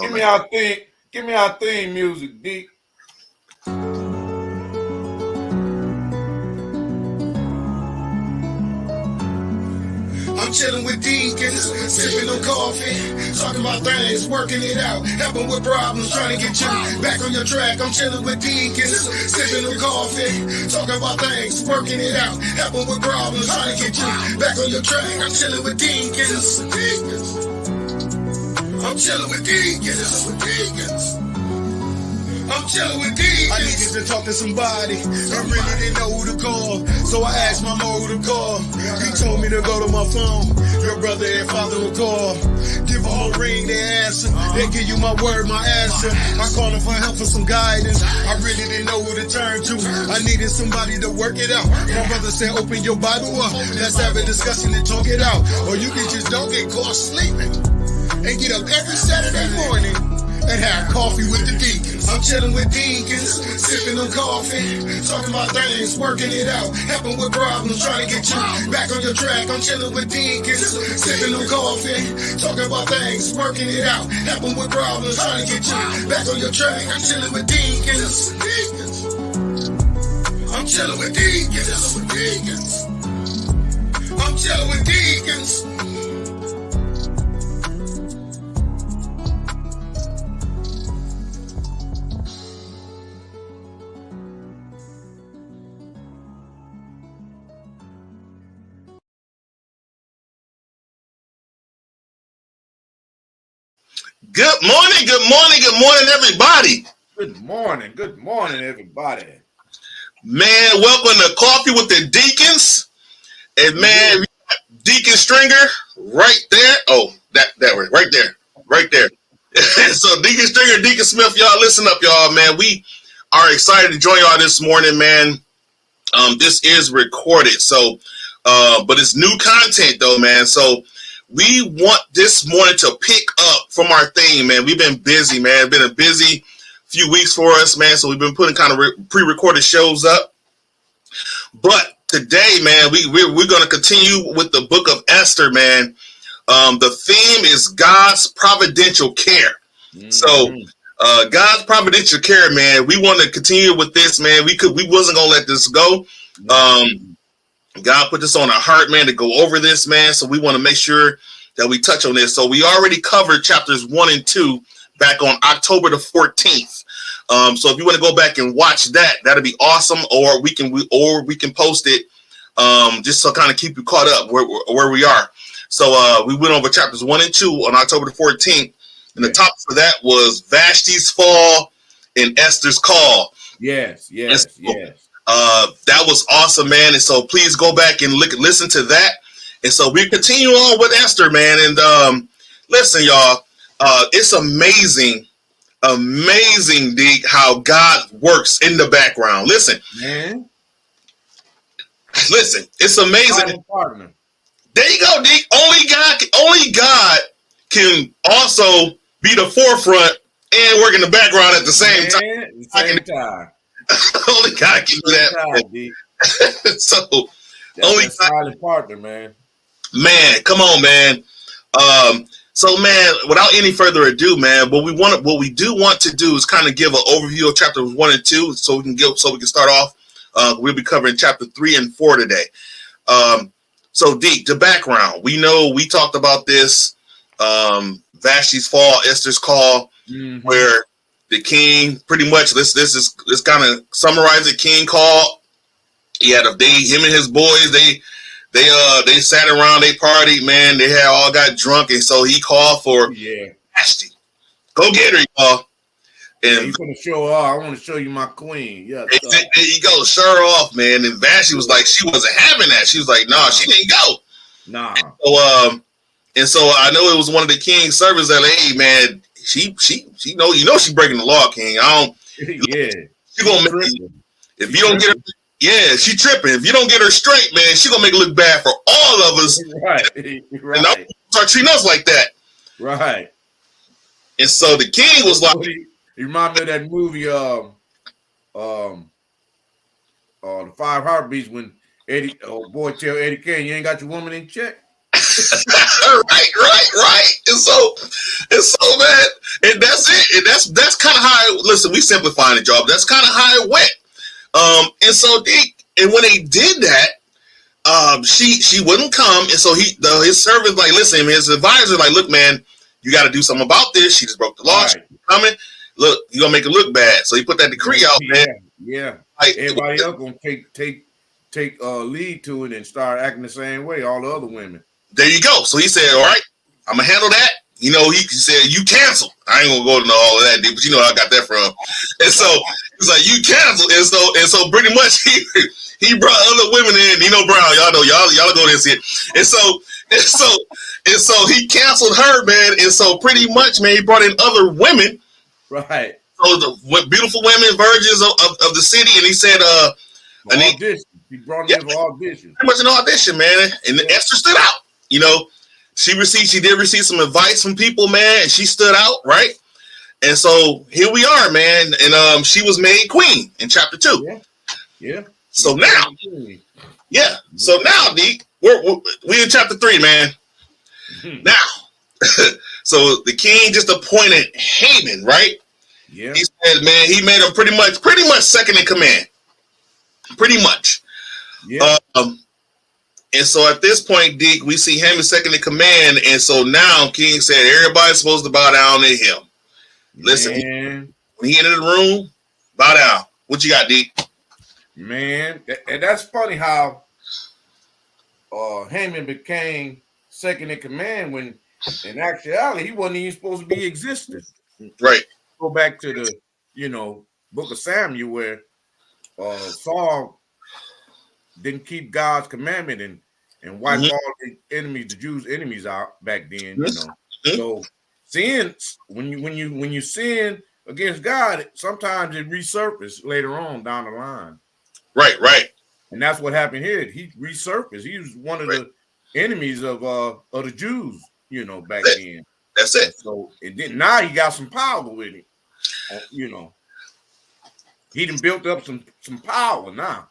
Give me our theme. Give me our theme music, D. I'm chilling with Deacons, sipping on coffee, talking about things, working it out, helping with problems, trying to get you back on your track. I'm chilling with Deacons, sipping on coffee, talking about things, working it out, helping with problems, trying to get you back on your track. I'm chilling with Deacons. I'm chilling with Deacons. I'm chilling with Deacons. I needed to talk to somebody. I really didn't know who to call, so I asked my mom who to call. He told me to go to my phone. Your brother and father will call. Give them a ring, they answer. They give you my word, my answer. I called them for help, for some guidance. I really didn't know who to turn to. I needed somebody to work it out. My brother said, open your Bible up. Let's have a discussion and talk it out. Or you can just don't get caught sleeping and get up every Saturday morning and have coffee with the Deacons. I'm chilling with Deacons, sipping on coffee, talking about things, working it out, helping with problems, trying to get you back on your track. I'm chilling with Deacons, sipping on coffee, talking about things, working it out, helping with problems, trying to get you back on your track. I'm chilling with Deacons. I'm chilling with Deacons. I'm chilling with Deacons. Good morning, everybody. Good morning, everybody. Man, welcome to Coffee with the Deacons. And man, we got Deacon Stringer right there. Oh, that way, right there. So Deacon Stringer, Deacon Smith, y'all listen up, y'all, man. We are excited to join y'all this morning, man. This is recorded, so but it's new content though, man. So we want this morning to pick up from our theme, man. We've been busy, man. It's been a busy few weeks for us, man. So we've been putting kind of pre-recorded shows up. But today, man, we're going to continue with the book of Esther, man. The theme is God's providential care. Mm-hmm. So God's providential care, man. We want to continue with this, man. We wasn't going to let this go. God put this on our heart, man, to go over this, man. So we want to make sure that we touch on this. So we already covered chapters 1 and 2 back on October the 14th. So if you want to go back and watch that, that'd be awesome. Or we can post it just to kind of keep you caught up where we are. So we went over chapters 1 and 2 on October the 14th. And the topic for that was Vashti's fall and Esther's call. Yes. That was awesome, man. And so please go back and listen to that. And so we continue on with Esther, man. And listen, y'all, it's amazing, Deke, how God works in the background. Listen, man. Listen, it's amazing. There you go, Deke. Only God can also be the forefront and work in the background at the same time. Only God can do that. So that's only silent partner, man. Man, come on, man. So, man, without any further ado, man, what we do want to do is kind of give an overview of chapters 1 and 2, so we can start off. We'll be covering chapter 3 and 4 today. So, Deke, the background. We know we talked about this. Vashti's fall, Esther's call, where the king, pretty much, let's kind of summarize it. King called. He had him and his boys, they sat around, they partied, man. They had all got drunk, and so he called for Vashti. Go get her, y'all. And he's gonna show her. I want to show you my queen. Yeah, there you go, show her off, man. And Vashti was like, she wasn't having that. She was like, nah, she didn't go. Nah. And so I know it was one of the king's servants that, hey, man, she she breaking the law, King. She gonna make if you don't get her. Yeah, she tripping. If you don't get her straight, man, she gonna make it look bad for all of us. Right. And don't start treating us like that. Right. And so the king was like, you remind me of that movie, The 5 Heartbeats, when Eddie, boy, tell Eddie Kane, you ain't got your woman in check. right. And so, man, and that's it. And that's kind of how. Listen, we simplifying the job. That's kind of how it went. And so and when they did that, she wouldn't come, and so his servant like, listen, his advisor like, look, man, you got to do something about this. She just broke the law. Right. She's coming. Look, you're gonna make it look bad. So he put that decree out, man. Yeah. Like, everybody else gonna take lead to it and start acting the same way. All the other women. There you go. So he said, all right, I'm gonna handle that. You know, he said, you cancel. I ain't gonna go into all of that, dude, but you know where I got that from. And so he's like, you cancel. And so pretty much he brought other women in. Nino Brown, y'all go there and see it. And so he canceled her, man. And so pretty much, man, he brought in other women. Right. So the beautiful women, virgins of the city, and he said, he brought in for audition. Pretty much an audition, man. And Esther stood out. You know, she did receive some advice from people, man, and she stood out, right? And so here we are, man. And she was made queen in chapter 2. Yeah. So now, So now, Deke, we're in chapter 3, man. Mm-hmm. Now, so the king just appointed Haman, right? Yeah. He said, man, he made him pretty much second in command. Pretty much. Yeah. And so at this point, Deke, we see him as second in command. And so now King said everybody's supposed to bow down to him. Listen, when he entered the room, bow down. What you got, Deke? Man, and that's funny how Haman became second in command when in actuality he wasn't even supposed to be existing. Right. Go back to the, book of Samuel where Saul didn't keep God's commandment and wiped all the enemies, the Jews' enemies out back then, So sin, when you sin against God, sometimes it resurfaces later on down the line. Right. And that's what happened here. He resurfaced. He was one of the enemies of the Jews, back then. That's it. And so now he got some power with him. He done built up some power now.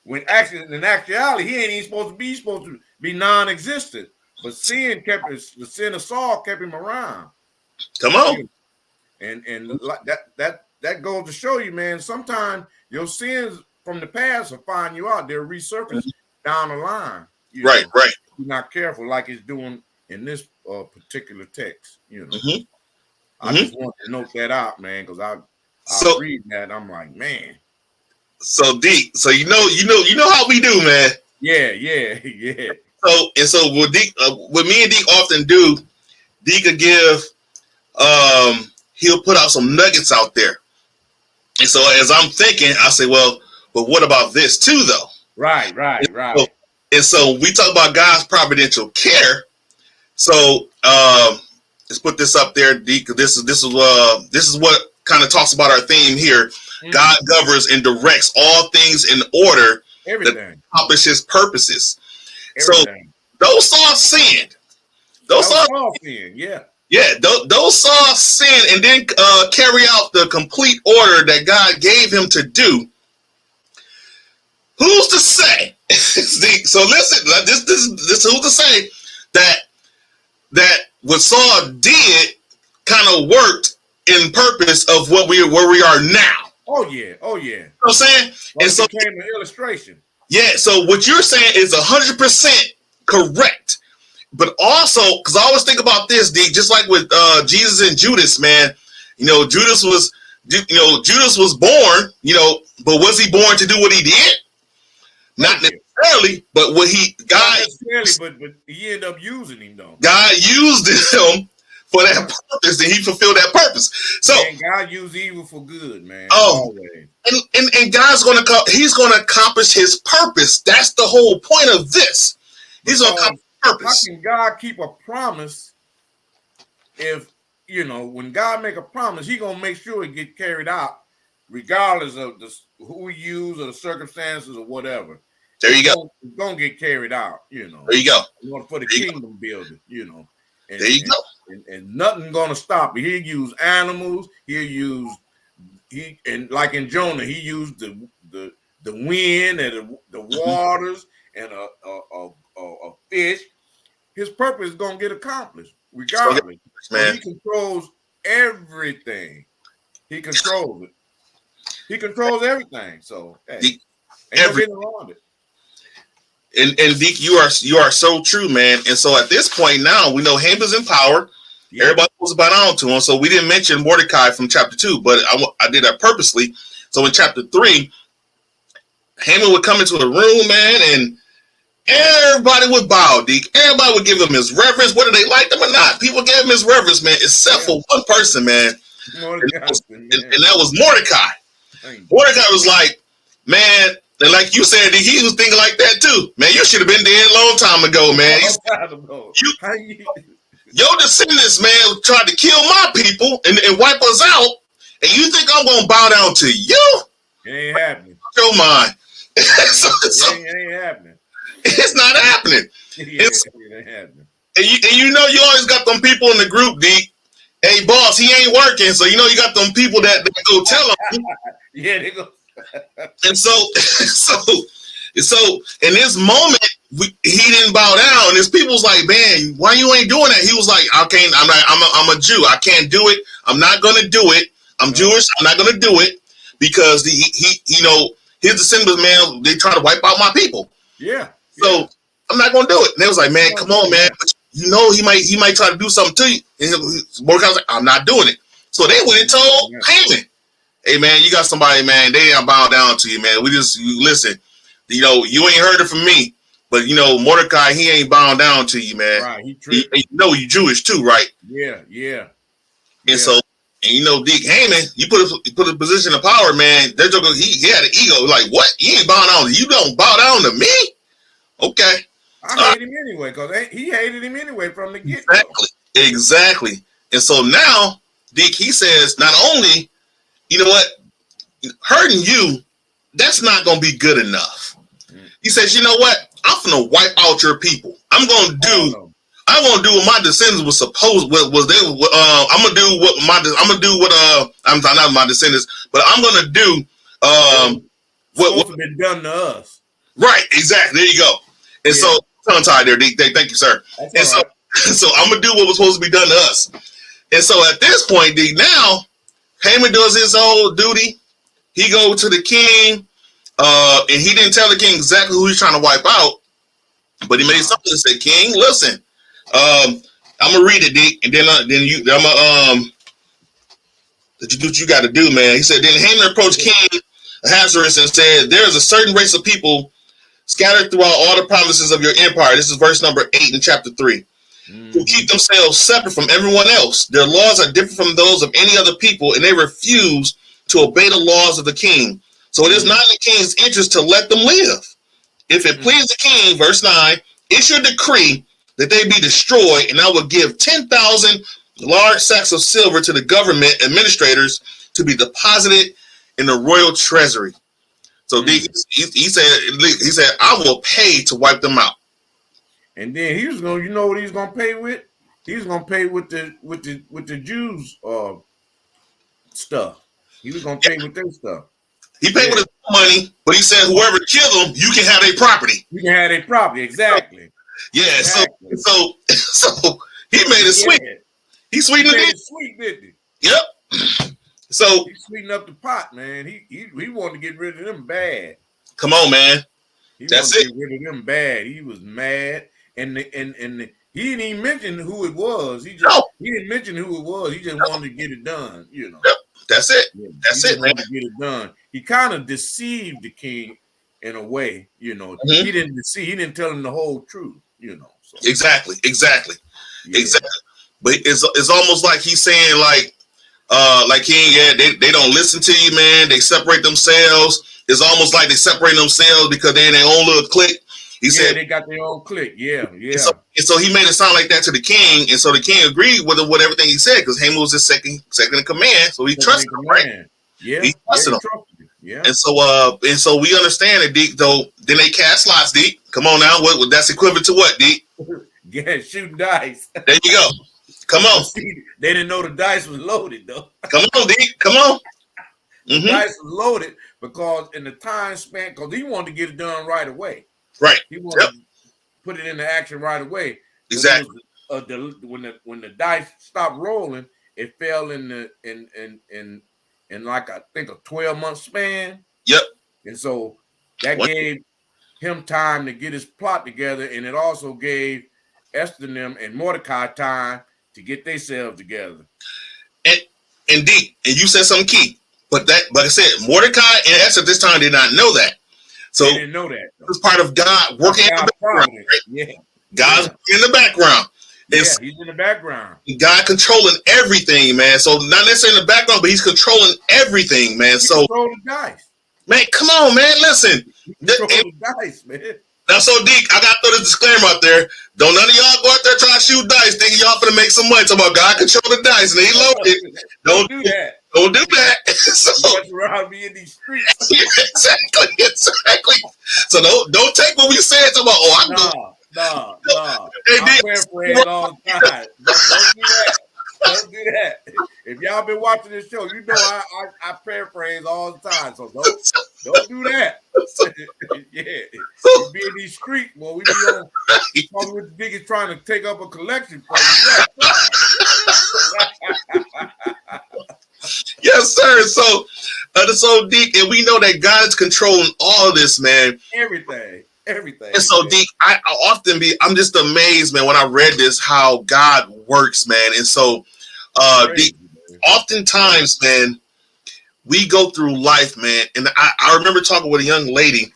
When in actuality he ain't even supposed to be non-existent. But the sin of Saul kept him around. Come on. And that goes to show you, man, sometimes your sins from the past will find you out. They'll resurface down the line. Right. If you're not careful like it's doing in this particular text, I just want to note that out, man, because I read that and I'm like, man. So Deke, so you know how we do, man. Yeah. So what me and Deke often do, Deke could give he'll put out some nuggets out there. And so as I'm thinking, I say, well, but what about this too, though? Right. And so we talk about God's providential care. So let's put this up there, Deke. This is what kind of talks about our theme here. Mm-hmm. God governs and directs all things in order that accomplish his purposes. Everything. So those saw sinned. Those saw sin, yeah. Yeah, those saw sin and then carry out the complete order that God gave him to do. Who's to say? So listen, this who's to say that what Saul did kind of worked in purpose of where we are now. Oh yeah. You know what I'm saying? Well, and so it became an illustration. Yeah, so what you're saying is 100% correct. But also, because I always think about this, D, just like with Jesus and Judas, man. Judas was born, but was he born to do what he did? Not necessarily, but what God but he ended up using him though. God used him for that purpose, and he fulfilled that purpose. So man, God used evil for good, man. Oh, and God's he's gonna accomplish his purpose. That's the whole point of this. He's gonna accomplish his purpose. How can God keep a promise if when God make a promise, he gonna make sure it get carried out, regardless of who he used or the circumstances or whatever. There you go. It's gonna get carried out, There you go. For the kingdom building, And, there you go. And nothing gonna stop it. He'll use animals. And like in Jonah, he used the wind and the waters and a fish his purpose is gonna get accomplished regardless. Man, he controls everything. He controls it. He controls everything. So hey, ain't no getting around it. And Deke, you are so true, man. And so at this point now, we know Haman's in power. Yeah. Everybody was about on to him. So we didn't mention Mordecai from chapter 2, but I did that purposely. So in chapter 3, Haman would come into the room, man, and everybody would bow, Deke. Everybody would give him his reverence, whether they liked him or not. People gave him his reverence, man, except for one person, man. And that was Mordecai. Mordecai was like, man, and like you said, he was thinking like that too. Man, you should have been dead a long time ago, man. Your descendants, man, tried to kill my people and wipe us out, and you think I'm going to bow down to you? It ain't happening. Your mind. It ain't happening. It's not happening. It ain't happening. And you know you always got them people in the group, D. Hey, boss, he ain't working, so you know you got them people that go tell him. Yeah, they go. And so in this moment, he didn't bow down. And his people's like, man, why you ain't doing that? He was like, I can't. I'm a Jew. I can't do it. I'm not gonna do it. I'm Jewish. I'm not gonna do it because he you know, his descendants, man, they try to wipe out my people. Yeah. So I'm not gonna do it. And they was like, man, come on, man. But you know, he might try to do something to you. And Mordecai was like, I'm not doing it. So they went and told Haman, hey, man, you got somebody, man, they ain't bow down to you, man. You listen, you know, you ain't heard it from me, but, you know, Mordecai, he ain't bowing down to you, man. Right, you know you Jewish too, right? Yeah. And so, and you know, Dick Haman, you put a position of power, man. That joker, he had an ego. Like, what? You ain't bowing down. You don't bow down to me? Okay. I hate him anyway, because he hated him anyway from the get-go. Exactly. And so now, Dick, he says, not only, you know what, hurting you, that's not going to be good enough. He says, you know what, I'm going to wipe out your people. I'm going to do what my descendants was supposed was they. I'm gonna do what I'm not my descendants, but I'm gonna do what been done to us. Right, exactly. There you go. And so tongue tied there, D. Thank you, sir. That's so I'm gonna do what was supposed to be done to us. And so at this point, D, now Haman does his whole duty. He goes to the king, and he didn't tell the king exactly who he's trying to wipe out, but he made something to say, King, listen. I'm gonna read it, Dick, and then I'm gonna that you do what you got to do, man. He said, then Haman approached King Ahasuerus and said, there is a certain race of people scattered throughout all the provinces of your empire. This is verse number 8 in chapter 3. Who keep themselves separate from everyone else. Their laws are different from those of any other people, and they refuse to obey the laws of the king. So it is not in the king's interest to let them live. If it please the king, verse 9, issue a decree that they be destroyed, and I will give 10,000 large sacks of silver to the government administrators to be deposited in the royal treasury. So he said, I will pay to wipe them out. And then he was going, you know what he's going to pay with? He's going to pay with the Jews stuff. He was going to pay with their stuff. He paid with his money, but he said, whoever killed them, you can have their property. You can have their property, exactly. Yeah, exactly. So he made it sweet. He sweetened it. Sweet, didn't he? Yep. So he sweetened up the pot, man. He wanted to get rid of them bad. Come on, man. That's it. Get rid of them bad. He was mad, and he didn't even mention who it was. He didn't mention who it was. He just wanted to get it done. You know. Yep. That's it. That's it, man. To get it done. He kind of deceived the king in a way. You know, he didn't deceive. He didn't tell him the whole truth. You know. So. Exactly. But it's almost like he's saying like King, they don't listen to you, man. They separate themselves. It's almost like they separate themselves because they're in their own little clique. He said they got their own clique. Yeah. And so he made it sound like that to the king, and so the king agreed with everything he said because Haman was his second in command, so he trusted him, right? Yeah, he trusted him. Yeah. And so we understand it, Deke. Though then they cast lots, Deke. Come on now, what that's equivalent to what, Deke? Yeah, shooting dice. There you go. Come on. They didn't know the dice was loaded though. Come on, Deke. Come on. The dice was loaded because in the time span, because he wanted to get it done right away. Right. He wanted to put it into action right away. Exactly. When the dice stopped rolling, it fell in like I think a 12-month span. Yep. And so that gave him time to get his plot together, and it also gave Esther and them and Mordecai time to get themselves together. And indeed, and you said something key. But like I said, Mordecai and Esther at this time did not know that. So they didn't know that. It was part of God working in the background. Right? Yeah. God's in the background. He's in the background. God controlling everything, man. So not necessarily in the background, but he's controlling everything, man. He's so controlling the dice. Man, come on, man. Listen. The dice, man. Now, so Deke, I got to throw this disclaimer out there. Don't none of y'all go out there trying to shoot dice thinking y'all finna make some money. Talking about God control the dice and he loaded. Don't do that. Don't do that. So you around me in these streets. Exactly. So don't take what we said. Talking about, No. I paraphrase all the time. Don't do that. Don't do that. If y'all been watching this show, you know I paraphrase all the time. So don't do that. Yeah. We be in these streets, boy. We be on talking with the niggas trying to take up a collection for you. Yes, sir. So Deke, and we know that God is controlling all of this, man. Everything. And so, Deke, I'm just amazed, man, when I read this, how God works, man. And so, Deke, oftentimes, man, we go through life, man. And I remember talking with a young lady,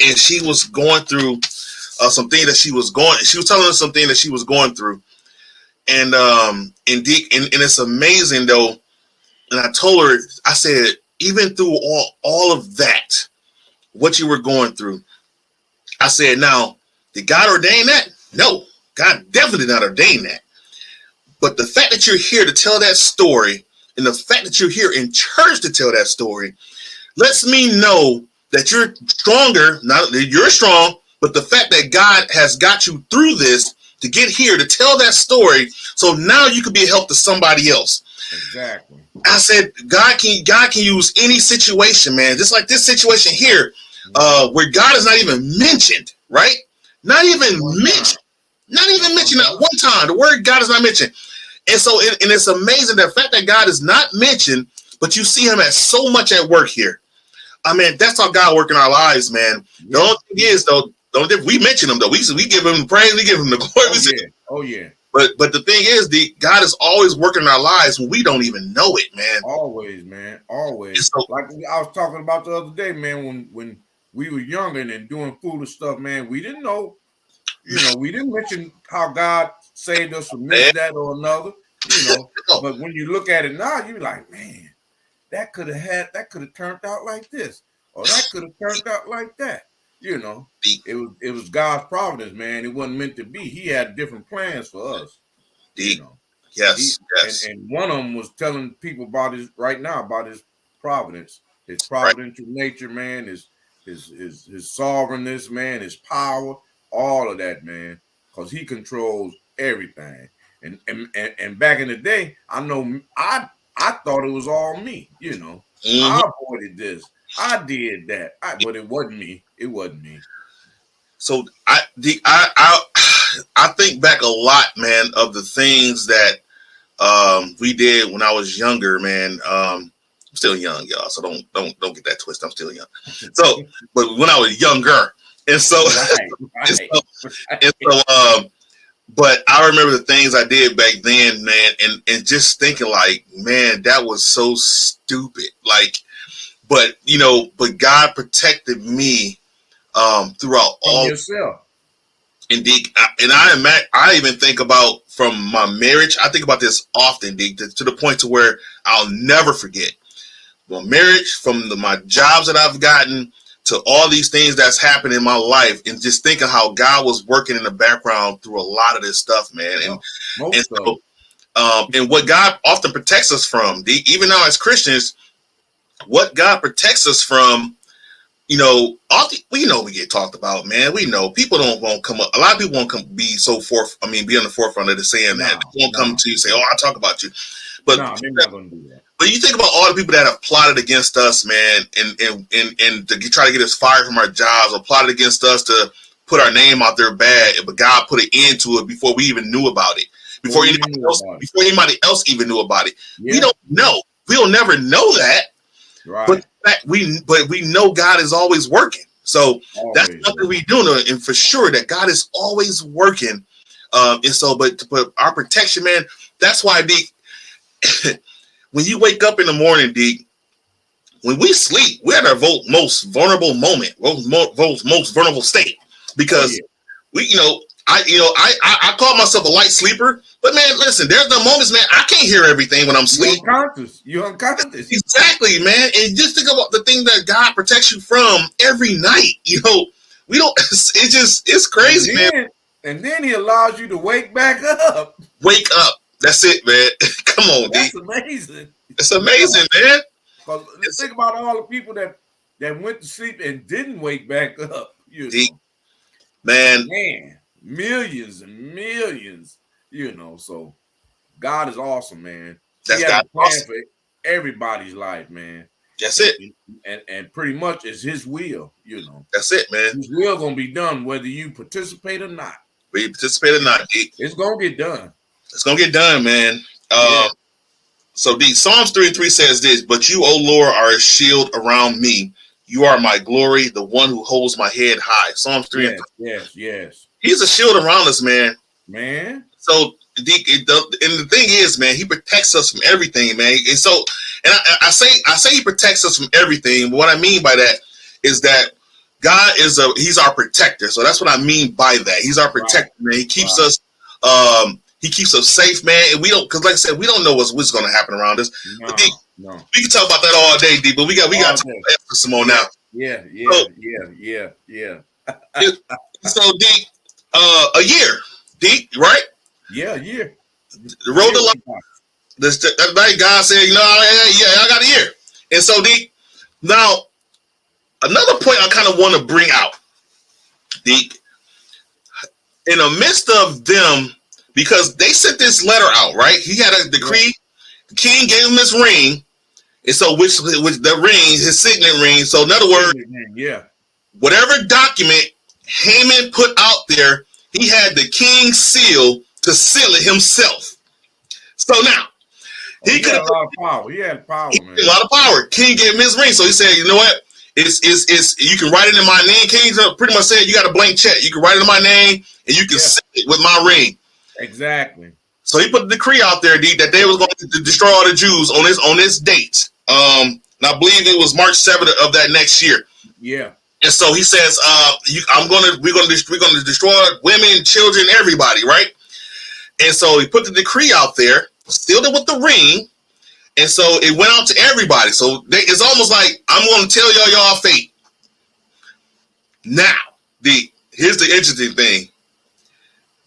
and she was going through something that she was telling us something that she was going through. And Deke, and it's amazing, though. And I told her, I said, even through all of that, what you were going through, I said, now, did God ordain that? No, God definitely did not ordain that. But the fact that you're here to tell that story, and the fact that you're here in church to tell that story, lets me know that you're stronger. Not that you're strong, but the fact that God has got you through this to get here to tell that story, so now you can be a help to somebody else. Exactly. I said, God can use any situation, man. Just like this situation here, where God is not even mentioned, right? Not even mentioned at one time. The word God is not mentioned. And so, and it's amazing the fact that God is not mentioned, but you see him as so much at work here. I mean, that's how God works in our lives, man. The only thing is, though, we mention him, though. We give him the praise, we give him the glory. Oh, yeah. But the thing is, God is always working in our lives when we don't even know it, man. Always, man. Always. So, like I was talking about the other day, man, when we were younger and doing foolish stuff, man, we didn't know, we didn't mention how God saved us from this, that, or another, But when you look at it now, you're like, man, that could have turned out like this, or that could have turned out like that. It was God's providence, man. It wasn't meant to be. He had different plans for us. Yes. And one of them was telling people about his providence, his providential nature, man, his sovereignness, man, his power, all of that, man, because he controls everything. And back in the day, I know I thought it was all me, I avoided this. I did that, but it wasn't me. It wasn't me. So I think back a lot, man, of the things that we did when I was younger, man. I'm still young, y'all. So don't get that twist. I'm still young. So, but when I was younger, and so, but I remember the things I did back then, man, and just thinking like, man, that was so stupid. Like, but God protected me throughout all yourself. Indeed, and I even think about from my marriage. I think about this often, indeed, to the point to where I'll never forget my marriage, from my jobs that I've gotten to all these things that's happened in my life, and just thinking how God was working in the background through a lot of this stuff, man. And what God often protects us from, even now as Christians, what God protects us from, we get talked about, man. We know people won't come up. A lot of people won't be be on the forefront of the saying that. They won't come to you and say, "Oh, I talk about you," but they're not going to do that. But you think about all the people that have plotted against us, man, and to try to get us fired from our jobs, or plotted against us to put our name out there bad, but God put an end to it before we even knew about it. Before anybody else even knew about it. Yeah. We don't know. We'll never know that. Right. But we know God is always working. So that's something we do know, and for sure that God is always working. And so, but our protection, man, that's why, Deke, when you wake up in the morning, Deke, when we sleep, we're at our most vulnerable moment, most vulnerable state, because I call myself a light sleeper, but man, listen, there's the moments, man, I can't hear everything when I'm sleeping. You're unconscious. Exactly, man. And just think about the thing that God protects you from every night. We don't. It's crazy, man. And then He allows you to wake back up. Wake up. That's it, man. Come on, That's D. amazing. It's amazing, man. Because think about all the people that went to sleep and didn't wake back up. Man, millions and millions. So God is awesome, man. That's He has God a plan awesome for everybody's life, man. That's it. And pretty much it's His will. That's it, man. His will gonna be done whether you participate or not. Whether you participate or not, D. It's gonna get done. It's gonna get done, man. So D, Psalms 3:3 says this: "But you, O Lord, are a shield around me. You are my glory, the one who holds my head high." Psalms 3. Yes. He's a shield around us, man. So and the thing is, man, He protects us from everything, man. And so, I say He protects us from everything. But what I mean by that is that God He's our protector. So that's what I mean by that. He's our protector, man. He keeps us. He keeps us safe, man. And we don't, because like I said, we don't know what's going to happen around us. No. We can talk about that all day, D. But we got to talk about some more now. Yeah. So D, a year, D, right? Yeah, a year. The road to life. That night, God said, I got a year. And so D, now another point I kind of want to bring out, D, in the midst of them, because they sent this letter out, right? He had a decree. The king gave him his ring, and so which the ring, his signet ring. So in other words, whatever document Haman put out there, he had the king's seal to seal it himself. So now he had a lot of power. He had power, man. A lot of power. King gave him his ring, so he said, "You know what? It's you can write it in my name." King pretty much said, "You got a blank check. You can write it in my name, and you can seal it with my ring." Exactly. So he put a decree out there, D, that they was going to destroy all the Jews on this date. And I believe it was March 7th of that next year. Yeah. And so he says, we're going to destroy women, children, everybody, right? And so he put the decree out there, sealed it with the ring, and so it went out to everybody. So it's almost like I'm going to tell y'all fate. Now, here's the interesting thing.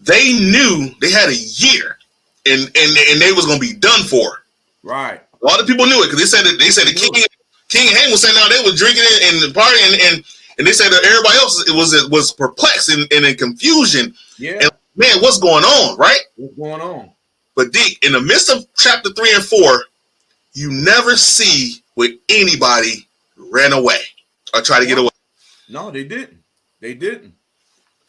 They knew they had a year, and they was gonna be done for. Right. A lot of people knew it because they said the king and Haman was saying now they was drinking it and partying and they said that everybody else was perplexed and in confusion. Yeah. And man, what's going on, right? What's going on? But Deke, in the midst of chapter 3 and 4, you never see where anybody ran away or tried to get away. No, they didn't. They didn't.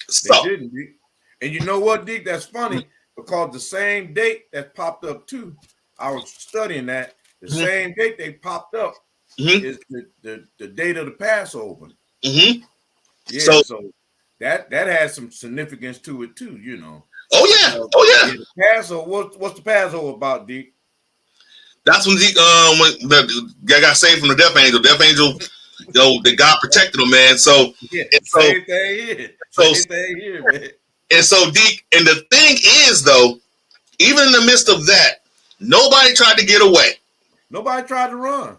So, they didn't. And you know what, Deke? That's funny because the same date that popped up too, I was studying that. The same date they popped up is the date of the Passover. Yeah, so that has some significance to it too, Oh yeah. The Passover. What's the Passover about, Deke? That's when Deke, when the guy got saved from the death angel. Death angel, that God protected him, man. So same thing here, man. And so, Deke, and the thing is, though, even in the midst of that, nobody tried to get away. Nobody tried to run.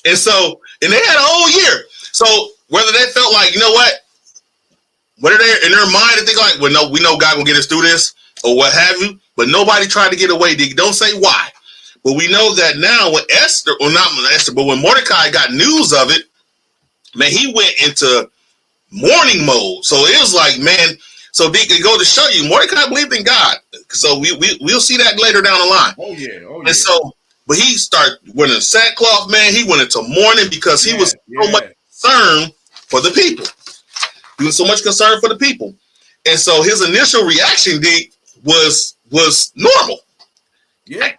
And so, and they had a whole year. So, whether they felt like, whether they're in their mind, they think like, well, no, we know God will get us through this or what have you, but nobody tried to get away, Deke. Don't say why. But we know that now when when Mordecai got news of it, man, he went into mourning mode. So it was like, man, so Deke, it go to show you, Mordecai believed in God. So we'll see that later down the line. Oh yeah. And so, but he started wearing sackcloth, man. He went into mourning because he was so much concerned for the people. He was so much concerned for the people. And so his initial reaction, D, was normal. Yeah.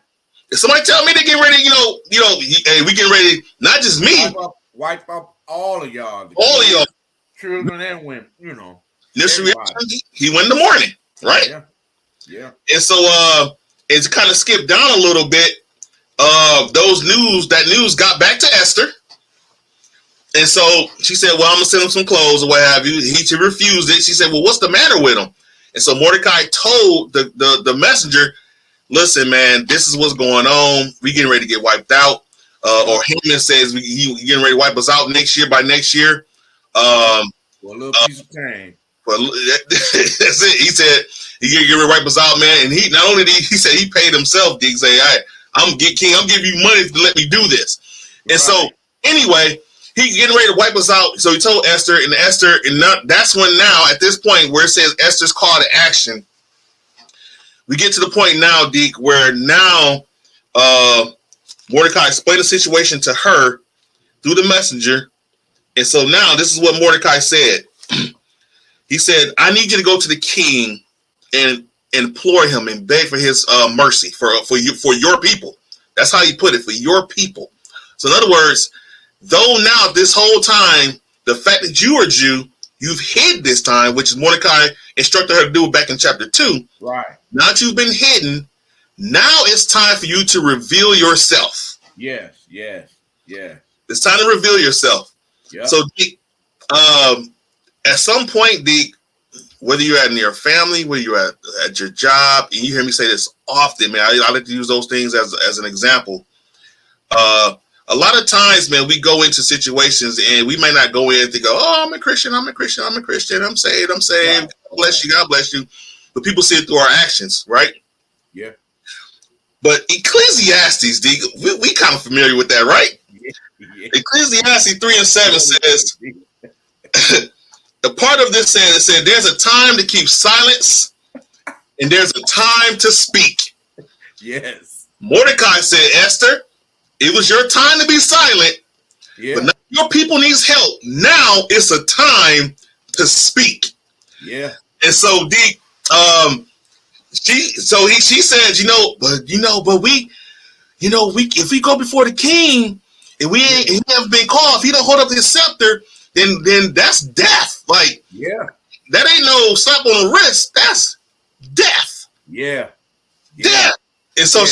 If somebody tell me they get ready, hey, we getting ready, not just me. Wipe up all of y'all. All of y'all. Children and women, Initial reaction, he went in the morning, right? Yeah. Yeah. And so it's kind of skipped down a little bit. That news got back to Esther. And so she said, well, I'm going to send him some clothes or what have you. She refused it. She said, well, what's the matter with him? And so Mordecai told the messenger, listen, man, this is what's going on. We getting ready to get wiped out. Or Haman says he getting ready to wipe us out by next year. Well, a little piece of cane. But that's it. He said he get ready to wipe us out, man. And he not only did he said he paid himself. He say, I'm giving you money to let me do this. And so anyway, he getting ready to wipe us out. So he told Esther, and that's when now at this point where it says Esther's call to action, we get to the point now, Deke, where now Mordecai explained the situation to her through the messenger. And so now this is what Mordecai said. He said, I need you to go to the king and implore him and beg for his mercy for your people. That's how he put it, for your people. So in other words, though now this whole time, the fact that you are Jew, you've hid this time, which is Mordecai instructed her to do back in chapter 2. Right. Now that you've been hidden, now it's time for you to reveal yourself. Yes. It's time to reveal yourself. Yep. So, Deke, at some point, Deke, whether you're at your family, whether you're at your job, and you hear me say this often, man, I like to use those things as an example. A lot of times, man, we go into situations and we might not go in and think, oh, I'm a Christian, I'm saved. Right. God bless you. But people see it through our actions, right? Yeah. But Ecclesiastes, Deke, we kind of familiar with that, right? Yeah. Ecclesiastes 3:7 says, the part of this said, there's a time to keep silence and there's a time to speak. Yes. Mordecai said, Esther, it was your time to be silent, but now your people needs help. Now it's a time to speak. Yeah. And so she says, but we if we go before the king and he never been called, if he don't hold up his scepter, then that's death. Like, that ain't no slap on the wrist. That's death. Yeah. Death. And so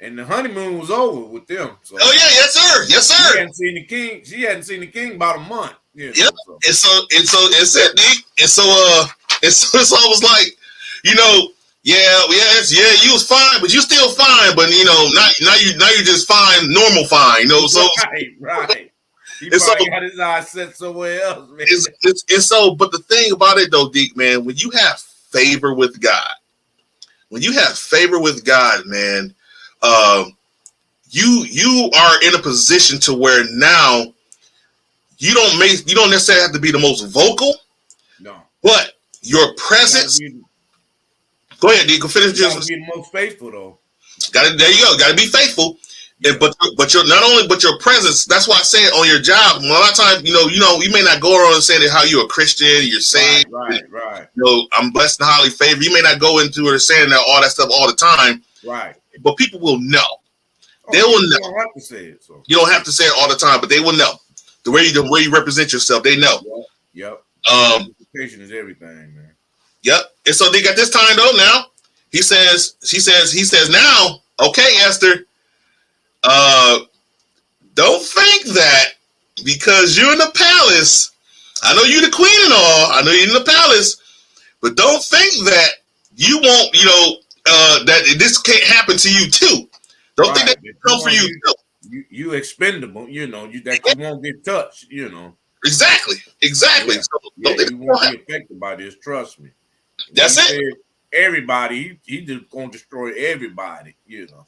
and the honeymoon was over with them. So. Oh yeah, yes sir. She hadn't seen the king about a month. Yep. So. And so it's almost like, you was fine, but you still fine, but now you just fine, normal fine, so right. He probably got his eyes set somewhere else, man. But the thing about it though, Deke, man, when you have favor with God, man, you are in a position to where now you don't necessarily have to be the most vocal. No. But your presence. Go ahead, Deke. Finish. You gotta be the most faithful though. There you go. Got to be faithful. Yeah. But you're not only, but your presence. That's why I say it on your job. A lot of times, you may not go around saying how you're a Christian, you're saved. Right. I'm blessed and highly favored. You may not go into it saying all that stuff all the time. Right. But people will know. They will know. You don't have to say it. So. You don't have to say it all the time, but they will know. The way you represent yourself, they know. Yep. Representation is everything, man. Yep. And so they got this time though. Now he says now, okay, Esther. Don't think that because you're in the palace. I know you're the queen and all. I know you're in the palace, but don't think that you won't. That this can't happen to you too. Don't think that it come for you too. You expendable. You won't get touched. Exactly. Yeah. So you won't be affected by this. Trust me. That's it. Everybody, he just gonna destroy everybody.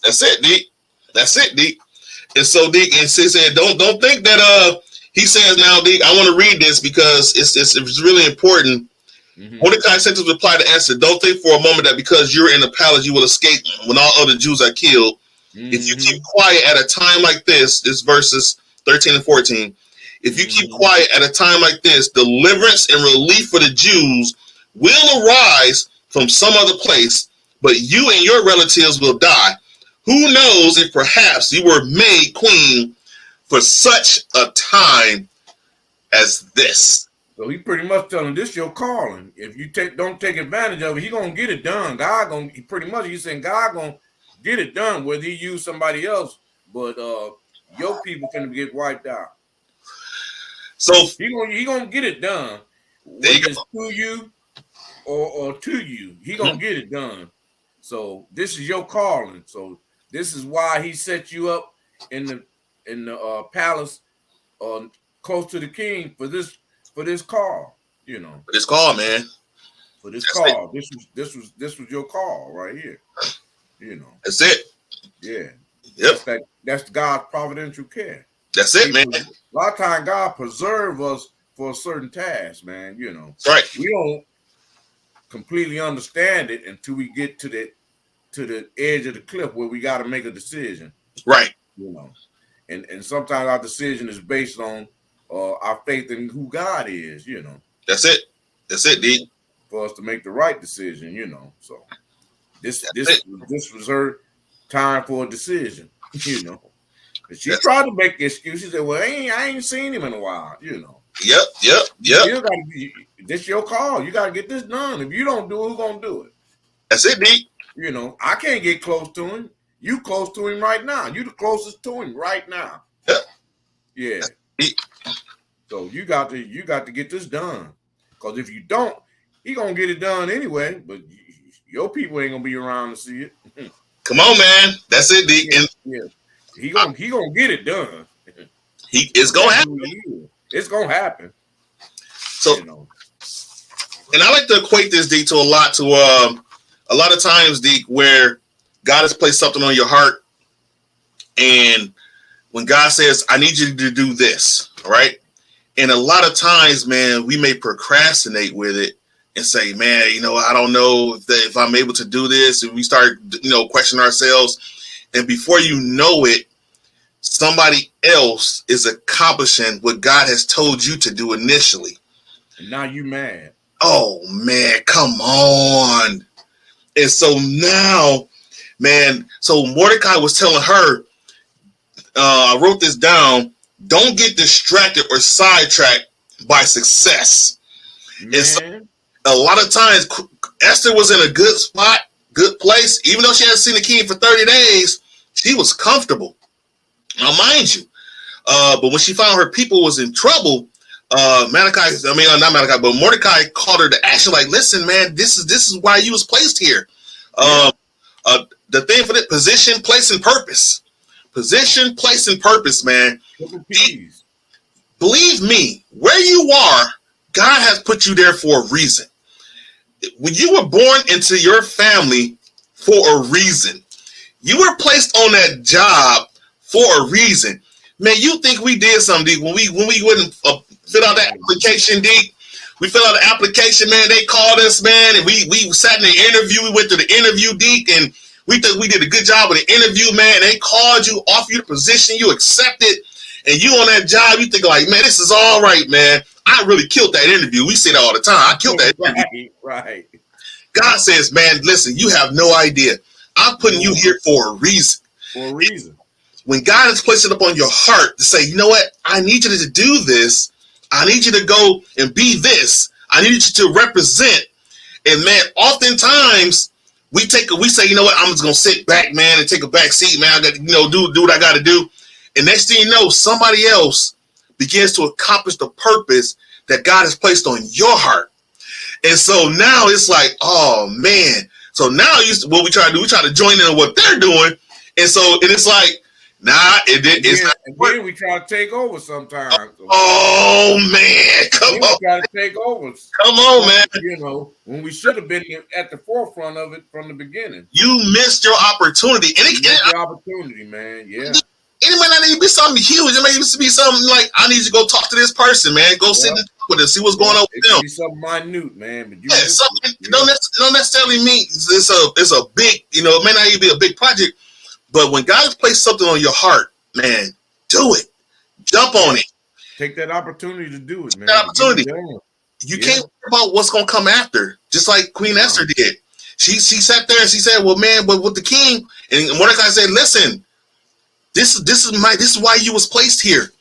That's it, Deke. And so Deke, and she said, don't think that. He says now, Deke, I want to read this because it's really important. Mm-hmm. Mordecai sent to reply to Esther, don't think for a moment that because you're in the palace you will escape when all other Jews are killed. Mm-hmm. If you keep quiet at a time like this verses 13 and 14. if you keep quiet at a time like this, deliverance and relief for the Jews will arise from some other place, but you and your relatives will die. Who knows if perhaps you were made queen for such a time as this? So he pretty much telling this your calling. If you don't take advantage of it, he gonna get it done. God gonna pretty much he's saying God gonna get it done, whether he use somebody else, but your people can get wiped out. So he gonna get it done. Whether it's to you or to you, he gonna get it done. So this is your calling. So this is why he set you up in the palace close to the king for this call, you know. For this call, man. For this call. This was your call right here. You know. That's it. Yeah. Yep. That's God's providential care. That's it, man. A lot of times God preserve us for a certain task, man. You know. Right. We don't completely understand it until we get to the edge of the cliff where we got to make a decision. Right. You know. And sometimes our decision is based on our faith in who God is, you know. That's it. That's it, D. For us to make the right decision, you know. So this was her time for a decision, you know. She tried to make excuses. She said, "Well, I ain't seen him in a while," you know. Yep. This your call. You gotta get this done. If you don't do it, who's gonna do it? That's it, D. You know, I can't get close to him. You close to him right now. You the closest to him right now. Yep. Yeah. So you got to get this done. Because if you don't, he gonna get it done anyway. But your people ain't gonna be around to see it. Come on, man. That's it, D. Yeah. He gonna get it done. It's gonna happen. It's gonna happen. So, you know. And I like to equate this, D, to a lot of times, D, where God has placed something on your heart, and when God says, "I need you to do this," right? And a lot of times, man, we may procrastinate with it and say, "Man, you know, I don't know if I'm able to do this." And we start, questioning ourselves. And before you know it, somebody else is accomplishing what God has told you to do initially. And now you mad. Oh, man, come on. And so now, man, so Mordecai was telling her, I wrote this down, don't get distracted or sidetracked by success. Man. And so a lot of times, Esther was in a good spot, good place. Even though she hadn't seen the king for 30 days, she was comfortable. Now, mind you, but when she found her people was in trouble, Mordecai called her to action. Like, listen, man, this is why you was placed here. The thing for that position, place, and purpose. Position, place, and purpose, man. Believe me, where you are, God has put you there for a reason. When you were born into your family for a reason, you were placed on that job for a reason. Man, you think we did something, D, when we wouldn't fill out that application, D? We filled out the application, man. They called us, man, and we sat in the interview. We went to the interview, D, and we think we did a good job with the interview, man. They called you, offered you the position, you accepted, and you on that job, you think like, man, this is all right, man. I really killed that interview. We say that all the time. I killed that interview. Right. God says, man, listen, you have no idea. I'm putting you here for a reason. For a reason. When God has placed it upon your heart to say, you know what? I need you to do this. I need you to go and be this. I need you to represent. And man, oftentimes we say, you know what? I'm just gonna sit back, man, and take a back seat, man. I got do what I got to do. And next thing you know, somebody else begins to accomplish the purpose that God has placed on your heart. And so now it's like, oh man. So now what we try to do, we try to join in what they're doing. And it's like, nah, it's not. And then we try to take over sometimes. Oh man, come on. We try to take over. Come on, man. You know, when we should have been at the forefront of it from the beginning. You missed your opportunity. Your opportunity, man. Yeah. It might not even be something huge. It might even be something like, I need you to go talk to this person, man. Go sit and talk with them, see what's going on with them. It could be something minute, man. But don't necessarily mean it's a big, it may not even be a big project. But when God has placed something on your heart, man, do it. Jump on it. Take that opportunity to do it, man. That opportunity. You can't worry about what's gonna come after. Just like Queen Esther did. She sat there and she said, "Well, man, but with the king," and Mordecai said, "Listen, this is why you was placed here.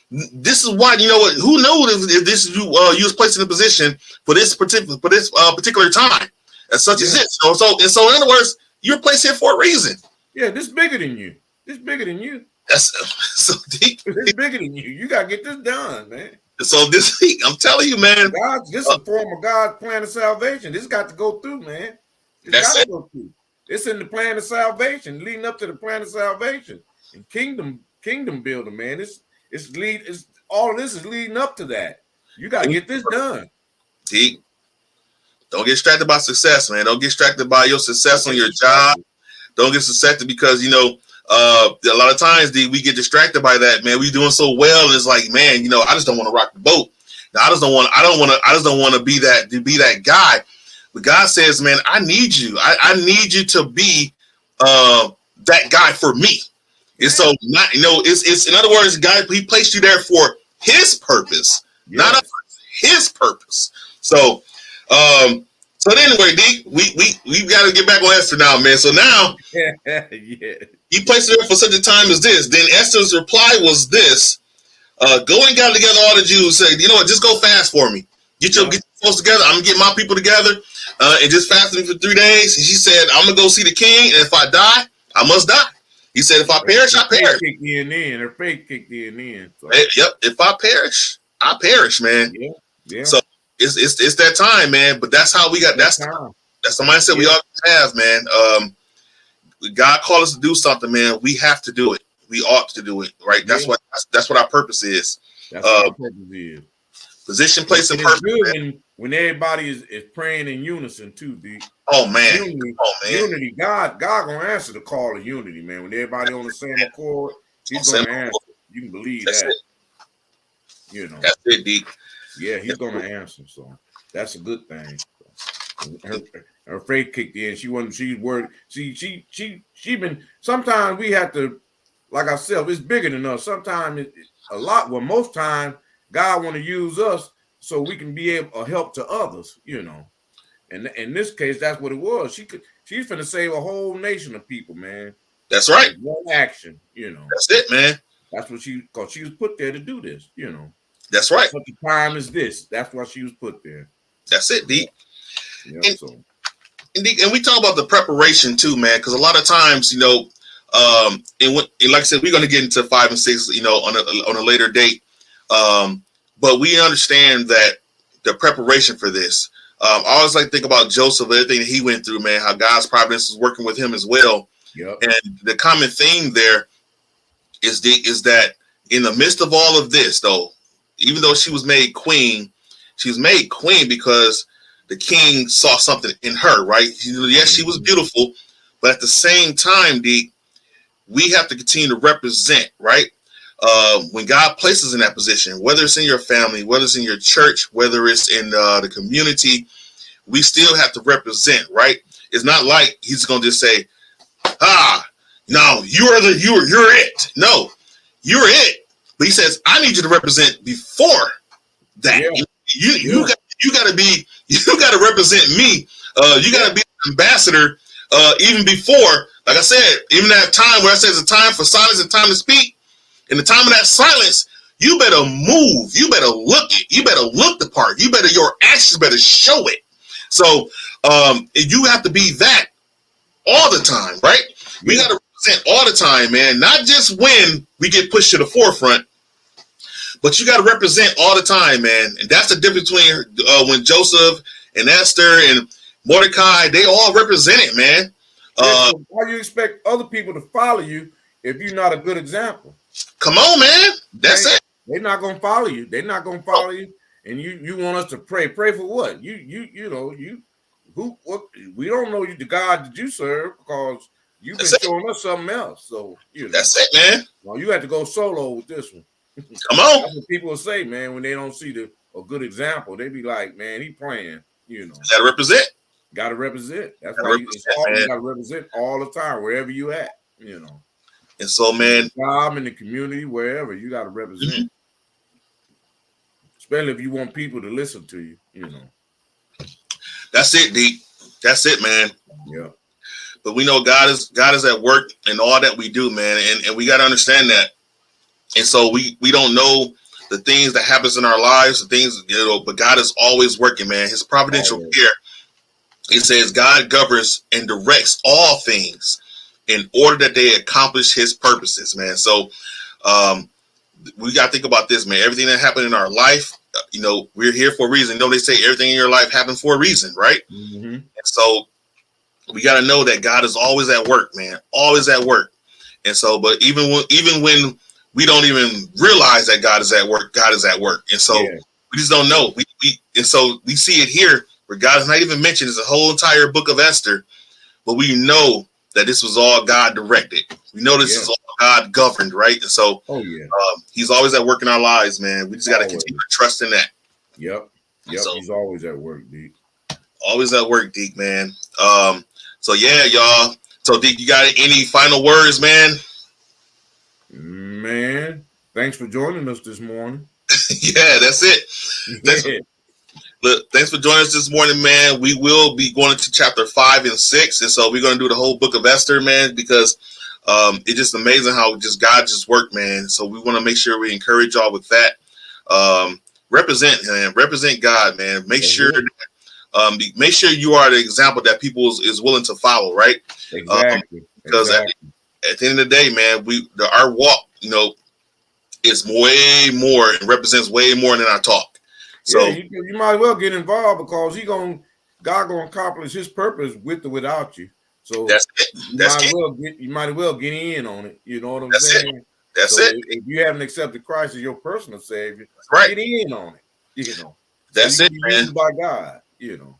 This is why, you know what? Who knows if this you was placed in a position for this particular time as such as this. So in other words, you're placed here for a reason. Yeah, this bigger than you. This bigger than you. That's so deep. It's bigger than you. You gotta get this done, man. So this, I'm telling you, man. This is a form of God's plan of salvation. This got to go through, man. It's got to go through. It's in the plan of salvation, leading up to the plan of salvation and kingdom building, man. It's all of this is leading up to that. You got to get this done. Deep. Don't get distracted by success, man. Don't get distracted by your success on your job. Don't get distracted because, you know, a lot of times we get distracted by that, man. We doing so well, and it's like, man, you know, I just don't want to rock the boat. Now, I just don't want to be that guy. But God says, man, I need you. I need you to be that guy for me. And so, not, you know, it's in other words, God, He placed you there for His purpose, not His purpose. So, anyway, D, we got to get back on Esther now, man. So now, He placed it there for such a time as this. Then Esther's reply was this: "Go and gather together all the Jews. Say, you know what? Just go fast for me. Get your folks together. I'm gonna get my people together and just fast me for 3 days." And she said, "I'm gonna go see the king, and if I die, I must die." He said, "If I perish, I perish." Her faith kicked in. So. Yep. If I perish, I perish, man. Yeah. So it's that time, man. But that's how we got. That's the mindset we all have, man. God called us to do something, man. We have to do it. We ought to do it, right? That's what our purpose is. That's what our purpose is. Position, place, and purpose. When everybody is praying in unison too, D. Oh man. Unity. God gonna answer the call of unity, man. When everybody on the same accord, He's gonna answer. You can believe that. You know. That's it, D. Yeah, He's gonna answer. So that's a good thing. Her faith kicked in. She worried. She been. Sometimes we have to, like I said, it's bigger than us. Sometimes most times God want to use us so we can be able to help to others, you know. And in this case, that's what it was. She's finna save a whole nation of people, man. That's right. One action, you know. That's it, man. That's what because she was put there to do this, you know. That's right. Such a time as this. That's why she was put there. That's it, D. Yeah, and we talk about the preparation too, man, because a lot of times, you know, and like I said, we're going to get into 5 and 6, you know, on a later date. But we understand that the preparation for this. I always like to think about Joseph, everything that he went through, man, how God's providence is working with him as well. Yep. And the common theme there is that in the midst of all of this, though, even though she was made queen because the king saw something in her, right? Yes, she was beautiful, but at the same time, we have to continue to represent, right? When God places in that position, whether it's in your family, whether it's in your church, whether it's in the community, we still have to represent, right? It's not like He's going to just say, no, you're it. No, you're it. But He says, I need you to represent before that. Yeah. You got to represent me. You got to be an ambassador even before, like I said, even that time where I said it's a time for silence and time to speak. In the time of that silence, you better move. You better look it. You better look the part. Your actions better show it. So you have to be that all the time, right? We got to represent all the time, man. Not just when we get pushed to the forefront, but you got to represent all the time, man. And that's the difference between when Joseph and Esther and Mordecai, they all represent it, man. Why do you expect other people to follow you if you're not a good example? Come on, man. That's it. They're not gonna follow you. They're not gonna follow you. And you want us to pray. Pray for what? You know, what we don't know the God that you serve because you've been showing us something else. So that's it, man. Well, you have to go solo with this one. Come on. That's what people say, man, when they don't see a good example. They be like, man, he playing, you know. Gotta represent. Gotta represent. That's why you gotta represent all the time, wherever you at, you know. And so, man, job in the community, wherever you got to represent. especially if you want people to listen to you. You know. That's it, D. That's it, man. Yeah. But we know God is at work in all that we do, man, and we got to understand that. And so we don't know the things that happens in our lives, the things, you know, but God is always working, man. His providential care. It says God governs and directs all things in order that they accomplish his purposes, man. So we got to think about this, man. Everything that happened in our life, you know, we're here for a reason. You know, they say everything in your life happened for a reason, right? Mm-hmm. And so we got to know that God is always at work, man, always at work. And so, but even when we don't even realize that God is at work, God is at work. And so we just don't know. And so we see it here where God is not even mentioned. It's a whole entire book of Esther, but we know that this was all God directed. We know this is all God governed, right? And so he's always at work in our lives, man. We just got to continue to trust in that. Yep. So, he's always at work, Deke. Always at work, Deke, man. So yeah, y'all. So Deke, you got any final words, man? Man, thanks for joining us this morning. Yeah, that's it. Look, thanks for joining us this morning, man. We will be going into chapter 5 and 6, and so we're going to do the whole book of Esther, man, because it's just amazing how just God just worked, man. So we want to make sure we encourage y'all with that. Represent God, man. Make sure you are the example that people is willing to follow, right? Exactly. Because at the end of the day, man, our walk, you know, is way more and represents way more than our talk. So you might as well get involved because God gonna accomplish his purpose with or without you. So that's it. You might as well get in on it. You know what I'm saying? That's it. If you haven't accepted Christ as your personal savior, right, get in on it. You know. That's it, man. Used by God. You know.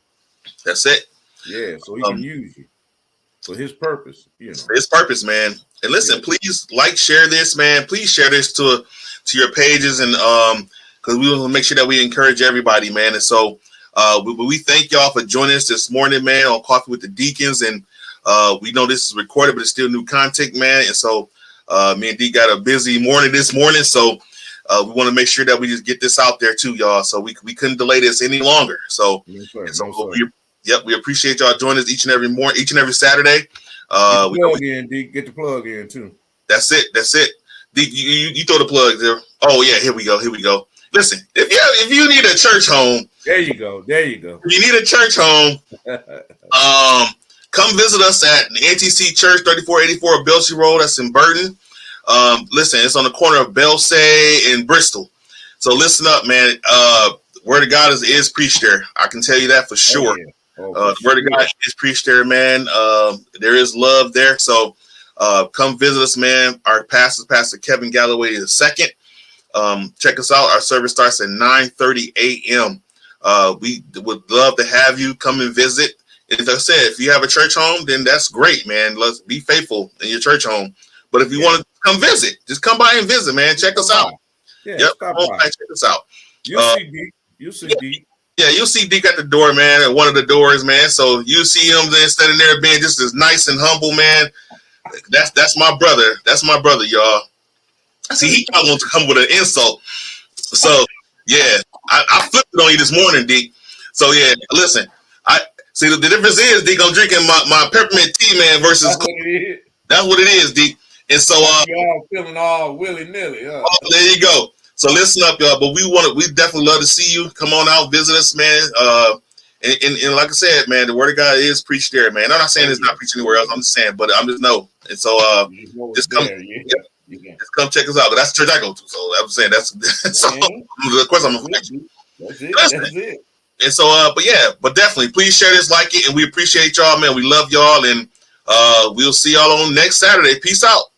That's it. Yeah. So he can use you for his purpose. You know. His purpose, man. And listen, please share this, man. Please share this to your pages, and because we want to make sure that we encourage everybody, man. And so we thank y'all for joining us this morning, man, on Coffee with the Deacons. And we know this is recorded, but it's still new content, man. And so me and Dee got a busy morning this morning, so we want to make sure that we just get this out there too, y'all. So we couldn't delay this any longer. So we appreciate y'all joining us each and every Saturday. Get the plug in too. That's it. You throw the plug there. Oh yeah, here we go. Listen, if you need a church home, there you go. If you need a church home, come visit us at NTC Church, 3484 Belsey Road. That's in Burton. Listen, it's on the corner of Belsey and Bristol. So listen up, man. Word of God is preached there. I can tell you that for sure. The word of God is preached there, man. There is love there. So come visit us, man. Our pastor, Pastor Kevin Galloway II. Check us out. Our service starts at 9:30 a.m. We would love to have you come and visit. As I said, if you have a church home, then that's great, man. Let's be faithful in your church home. But if you want to come visit, just come by and visit, man. Check us out. Yeah, check us out. You'll see Deke. Yeah, you'll see Deke at the door, man, at one of the doors, man. So you see him then standing there being just as nice and humble, man. That's my brother. That's my brother, y'all. See, he probably wants to come with an insult. So, yeah, I flipped it on you this morning, Deke. So, yeah, listen. See, the difference is, Deke, I'm drinking my peppermint tea, man, versus that's what it is, Deke. And so, y'all feeling all willy-nilly, huh? Oh, there you go. So listen up, y'all. But we definitely love to see you. Come on out, visit us, man. And like I said, man, the word of God is preached there, man. I'm not saying it's not preached anywhere else. I'm just saying, but I'm just know. And so just come, just come check us out. But that's the church I go to. So I'm saying that's so, of course I'm a That's it. And so but definitely please share this, like it, and we appreciate y'all, man. We love y'all, and we'll see y'all on next Saturday. Peace out.